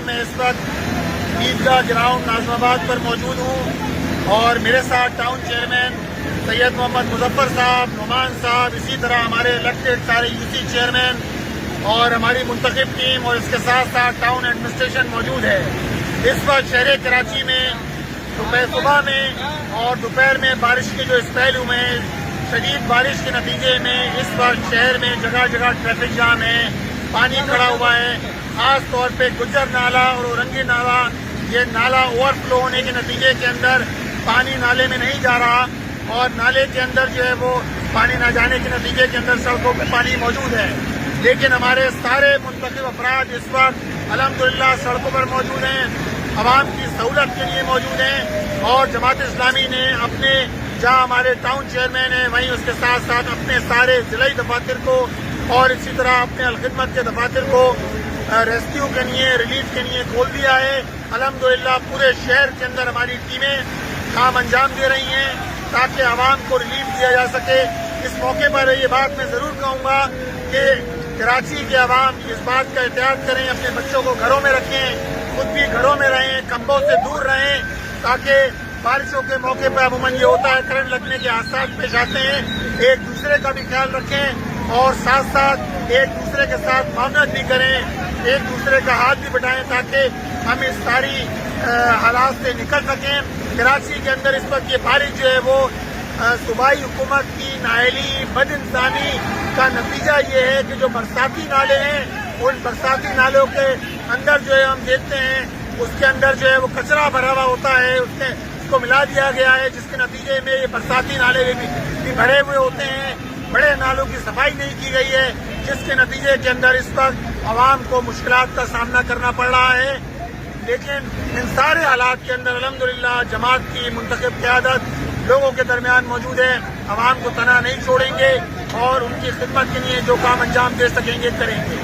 कराची में इस वक्त ईदगाह ग्राउंड नाज़िमाबाद पर मौजूद हूँ और मेरे साथ टाउन चेयरमैन सैयद मोहम्मद मुजफ्फर साहब, नुमान साहब, इसी तरह हमारे इलेक्टेड सारे यूसी चेयरमैन और हमारी मुंतखब टीम और इसके साथ साथ टाउन एडमिनिस्ट्रेशन मौजूद है। इस वक्त शहर कराची में सुबह में और दोपहर में बारिश के जो स्पेल हुए हैं, शदीद बारिश के नतीजे में इस वक्त शहर में जगह जगह ट्रैफिक जाम है, पानी खड़ा हुआ है। खास तौर पे गुज्जर नाला और औरंगी नाला, ये नाला ओवरफ्लो होने के नतीजे के अंदर पानी नाले में नहीं जा रहा और नाले के अंदर जो है वो पानी न जाने के नतीजे के अंदर सड़कों पे पानी मौजूद है। लेकिन हमारे सारे मुंतखब अफराद इस वक्त अल्हम्दुलिल्लाह सड़कों पर मौजूद हैं, आवाम की सहूलत के लिए मौजूद हैं और जमात इस्लामी ने अपने जहाँ हमारे टाउन चेयरमैन हैं वहीं उसके साथ साथ अपने सारे जिलाई दफातर को और इसी तरह अपने अलखिदमत के दफातर को रेस्क्यू के लिए, रिलीफ के लिए खोल दिया है। अल्हम्दुलिल्लाह पूरे शहर के अंदर हमारी टीमें काम अंजाम दे रही हैं ताकि आवाम को रिलीफ दिया जा सके। इस मौके पर ये बात मैं ज़रूर कहूँगा कि कराची के आवाम इस बात का एहतियात करें, अपने बच्चों को घरों में रखें, खुद भी घरों में रहें, खंभों से दूर रहें, ताकि बारिशों के मौके पर अमूमन ये होता है करंट लगने के हादसा पेश आते हैं। एक दूसरे का भी ख्याल रखें और साथ साथ एक दूसरे के साथ मामलत भी करें, एक दूसरे का हाथ भी बढ़ाएं ताकि हम इस सारी हालात से निकल सकें। कराची के अंदर इस वक्त ये बारिश जो है वो सूबाई हुकूमत की नाअहली, बदइंसानी का नतीजा ये है कि जो बरसाती नाले हैं उन बरसाती नालों के अंदर जो है हम देखते हैं उसके अंदर जो है वो कचरा भरा हुआ होता है, उसको मिला दिया गया है, जिसके नतीजे में ये बरसाती नाले भी भरे हुए होते हैं। बड़े नालों की सफाई नहीं की गई है, जिसके नतीजे के अंदर इस वक्त आवाम को मुश्किलात का सामना करना पड़ रहा है। लेकिन इन सारे हालात के अंदर अल्हम्दुलिल्लाह जमात की मुंतखब क़यादत लोगों के दरमियान मौजूद है। आवाम को तना नहीं छोड़ेंगे और उनकी खिदमत के लिए जो काम अंजाम दे सकेंगे करेंगे।